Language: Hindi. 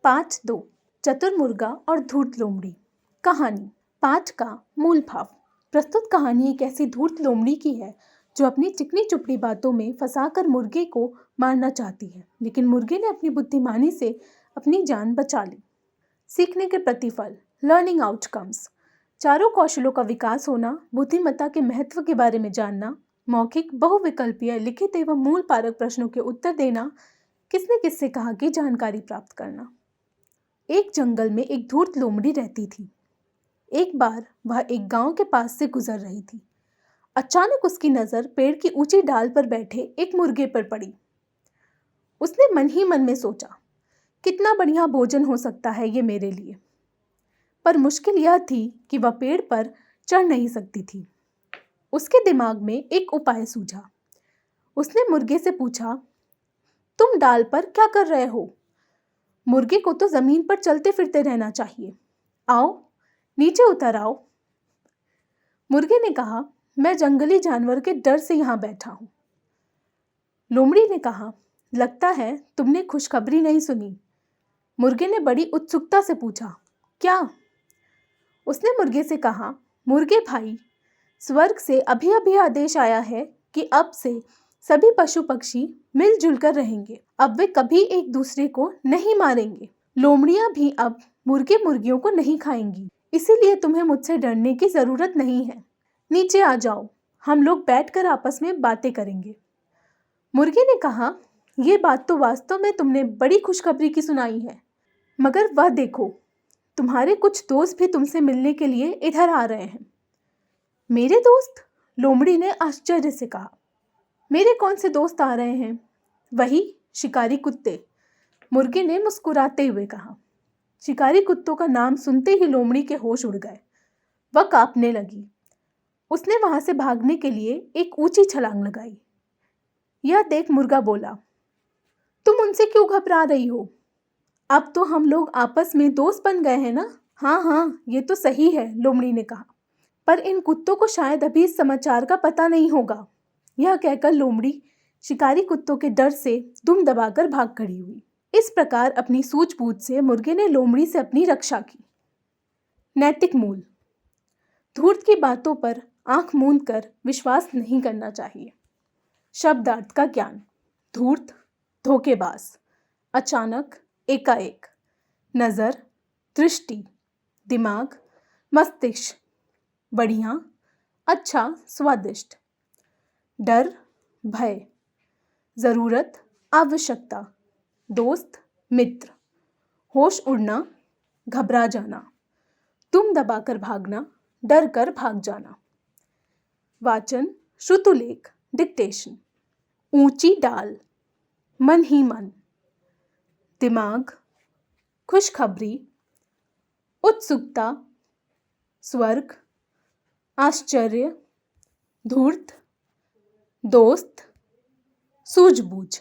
पाठ 2 चतुर्मुर्गा और धूर्त लोमड़ी। कहानी। पाठ का मूल भाव। प्रस्तुत कहानी एक ऐसी धूर्त लोमड़ी की है जो अपनी चिकनी चुपड़ी बातों में फंसाकर मुर्गे को मारना चाहती है, लेकिन मुर्गे ने अपनी बुद्धिमानी से अपनी जान बचा ली। सीखने के प्रतिफल, लर्निंग आउटकम्स। चारों कौशलों का विकास होना, बुद्धिमत्ता के महत्व के बारे में जानना, मौखिक, बहुविकल्पीय, लिखित एवं मूल पारक प्रश्नों के उत्तर देना, किसने किससे कहा की जानकारी प्राप्त करना। एक जंगल में एक धूर्त लोमड़ी रहती थी। एक बार वह एक गांव के पास से गुजर रही थी। अचानक उसकी नजर पेड़ की ऊंची डाल पर बैठे एक मुर्गे पर पड़ी। उसने मन ही मन में सोचा, कितना बढ़िया भोजन हो सकता है ये मेरे लिए। पर मुश्किल यह थी कि वह पेड़ पर चढ़ नहीं सकती थी। उसके दिमाग में एक उपाय सूझा। उसने मुर्गे से पूछा, तुम डाल पर क्या कर रहे हो? मुर्गे को तो जमीन पर चलते फिरते रहना चाहिए। आओ, नीचे उतर आओ। मुर्गे ने कहा, मैं जंगली जानवर के डर से यहाँ बैठा हूँ। लोमड़ी ने कहा, लगता है तुमने खुशखबरी नहीं सुनी। मुर्गे ने बड़ी उत्सुकता से पूछा, क्या? उसने मुर्गे से कहा, मुर्गे भाई, स्वर्ग से अभी अभी आदेश आया है कि अब से सभी पशु पक्षी मिलजुल कर रहेंगे। अब वे कभी एक दूसरे को नहीं मारेंगे। लोमड़ियां भी अब मुर्गे मुर्गियों को नहीं खाएंगी। इसीलिए तुम्हें मुझसे डरने की जरूरत नहीं है। नीचे आ जाओ, हम लोग बैठकर आपस में बातें करेंगे। मुर्गे ने कहा, यह बात तो वास्तव में तुमने बड़ी खुशखबरी की सुनाई है, मगर वह देखो, तुम्हारे कुछ दोस्त भी तुमसे मिलने के लिए इधर आ रहे हैं। मेरे दोस्त? लोमड़ी ने आश्चर्य से कहा, मेरे कौन से दोस्त आ रहे हैं? वही शिकारी कुत्ते। मुर्गे ने मुस्कुराते हुए कहा। शिकारी कुत्तों का नाम सुनते ही लोमड़ी के होश उड़ गए। वह कांपने लगी। उसने वहां से भागने के लिए एक ऊंची छलांग लगाई। यह देख मुर्गा बोला, तुम उनसे क्यों घबरा रही हो? अब तो हम लोग आपस में दोस्त बन गए हैं ना? हाँ हाँ, ये तो सही है, लोमड़ी ने कहा, पर इन कुत्तों को शायद अभी इस समाचार का पता नहीं होगा। यह कहकर लोमड़ी शिकारी कुत्तों के डर से दुम दबाकर भाग खड़ी हुई। इस प्रकार अपनी सूझबूझ से मुर्गे ने लोमड़ी से अपनी रक्षा की। नैतिक मूल। धूर्त की बातों पर आंख मूंद कर विश्वास नहीं करना चाहिए। शब्दार्थ का ज्ञान। धूर्त, धोखेबाज, अचानक, एकाएक, नजर, दृष्टि, दिमाग, मस्तिष्क, बढ़िया, अच्छा, स्वादिष्ट, डर, भय, जरूरत, आवश्यकता, दोस्त, मित्र, होश उड़ना, घबरा जाना, दुम दबाकर भागना, डर कर भाग जाना। वाचन, श्रुतुलेख, डिक्टेशन। ऊंची डाल, मन ही मन, दिमाग, खुशखबरी, उत्सुकता, स्वर्ग, आश्चर्य, धूर्त, दोस्त, सूझबूझ।